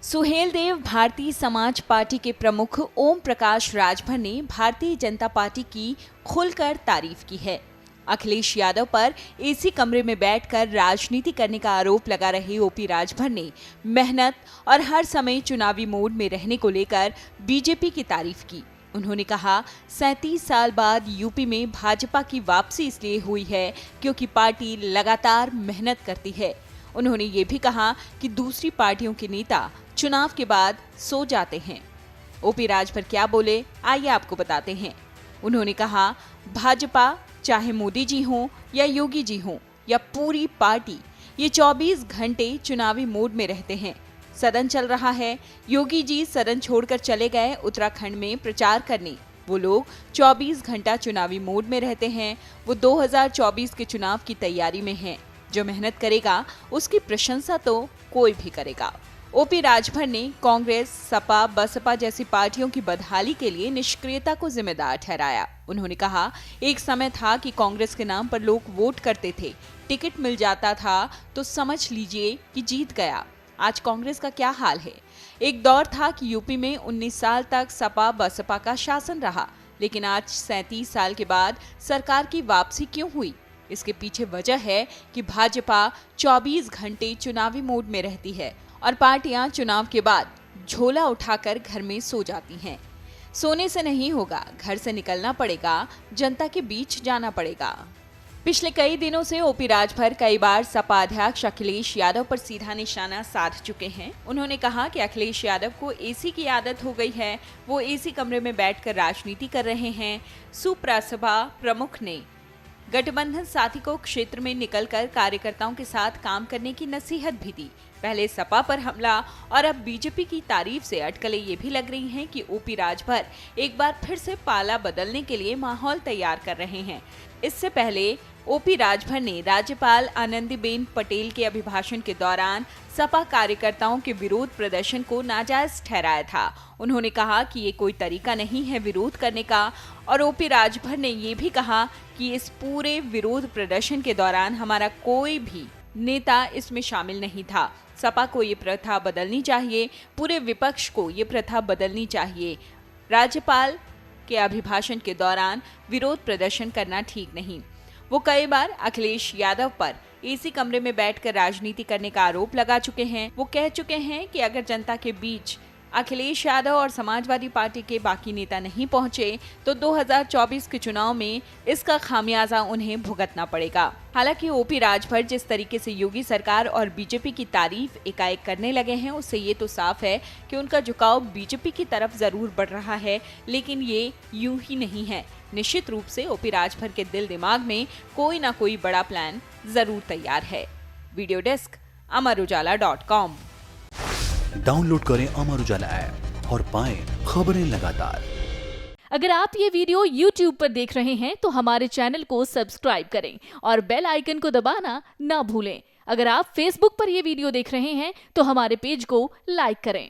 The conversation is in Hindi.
सुहेलदेव भारतीय समाज पार्टी के प्रमुख ओम प्रकाश राजभर ने भारतीय जनता पार्टी की खुलकर तारीफ की है। अखिलेश यादव पर एसी कमरे में बैठकर राजनीति करने का आरोप लगा रहे ओपी राजभर ने मेहनत और हर समय चुनावी मोड में रहने को लेकर बीजेपी की तारीफ की। उन्होंने कहा, 37 साल बाद यूपी में भाजपा की वापसी इसलिए हुई है क्योंकि पार्टी लगातार मेहनत करती है। उन्होंने ये भी कहा कि दूसरी पार्टियों के नेता चुनाव के बाद सो जाते हैं। ओपी राजभर क्या बोले, आइए आपको बताते हैं। उन्होंने कहा, भाजपा चाहे मोदी जी हों या योगी जी हों या पूरी पार्टी, ये 24 घंटे चुनावी मोड में रहते हैं। सदन चल रहा है, योगी जी सदन छोड़कर चले गए उत्तराखंड में प्रचार करने। वो लोग 24 घंटा चुनावी मोड में रहते हैं। वो 2024 के चुनाव की तैयारी में हैं। जो मेहनत करेगा उसकी प्रशंसा तो कोई भी करेगा। ओपी राजभर ने कांग्रेस, सपा, बसपा जैसी पार्टियों की बदहाली के लिए निष्क्रियता को जिम्मेदार ठहराया। उन्होंने कहा, एक समय था कि कांग्रेस के नाम पर लोग वोट करते थे, टिकट मिल जाता था तो समझ लीजिए कि जीत गया। आज कांग्रेस का क्या हाल है। एक दौर था कि यूपी में 19 साल तक सपा बसपा का शासन रहा, लेकिन आज 37 साल के बाद सरकार की वापसी क्यों हुई? इसके पीछे वजह है कि भाजपा 24 घंटे चुनावी मोड में रहती है और पार्टियां चुनाव के बाद झोला उठाकर घर में सो जाती हैं। सोने से नहीं होगा, घर से निकलना पड़ेगा, जनता के बीच जाना पड़ेगा। पिछले कई दिनों से ओपी राजभर कई बार सपा अध्यक्ष अखिलेश यादव पर सीधा निशाना साध चुके हैं। उन्होंने कहा कि अखिलेश यादव को एसी की आदत हो गई है, वो एसी कमरे में बैठकर राजनीति कर रहे हैं। सुप्रसभा प्रमुख ने गठबंधन साथी को क्षेत्र में निकलकर कार्यकर्ताओं के साथ काम करने की नसीहत भी दी। पहले सपा पर हमला और अब बीजेपी की तारीफ से अटकलें ये भी लग रही हैं कि ओपी राजभर एक बार फिर से पाला बदलने के लिए माहौल तैयार कर रहे हैं। इससे पहले ओपी राजभर ने राज्यपाल आनंदीबेन पटेल के अभिभाषण के दौरान सपा कार्यकर्ताओं के विरोध प्रदर्शन को नाजायज ठहराया था। उन्होंने कहा कि ये कोई तरीका नहीं है विरोध करने का, और ओपी राजभर ने ये भी कहा कि इस पूरे विरोध प्रदर्शन के दौरान हमारा कोई भी नेता इसमें शामिल नहीं था। सपा को ये प्रथा बदलनी चाहिए, पूरे विपक्ष को ये प्रथा बदलनी चाहिए। राज्यपाल के अभिभाषण के दौरान विरोध प्रदर्शन करना ठीक नहीं। वो कई बार अखिलेश यादव पर एसी कमरे में बैठकर राजनीति करने का आरोप लगा चुके हैं। वो कह चुके हैं कि अगर जनता के बीच अखिलेश यादव और समाजवादी पार्टी के बाकी नेता नहीं पहुंचे तो 2024 के चुनाव में इसका खामियाजा उन्हें भुगतना पड़ेगा। हालांकि ओपी राजभर जिस तरीके से योगी सरकार और बीजेपी की तारीफ एकाएक करने लगे हैं, उससे ये तो साफ है कि उनका झुकाव बीजेपी की तरफ जरूर बढ़ रहा है, लेकिन ये यूं ही नहीं है। निश्चित रूप से ओपी राजभर के दिल दिमाग में कोई ना कोई बड़ा प्लान जरूर तैयार है। Video desk amarujala.com। डाउनलोड करें अमर उजाला ऐप और पाएं खबरें लगातार। अगर आप ये वीडियो YouTube पर देख रहे हैं तो हमारे चैनल को सब्सक्राइब करें और बेल आइकन को दबाना ना भूलें। अगर आप Facebook पर ये वीडियो देख रहे हैं तो हमारे पेज को लाइक करें।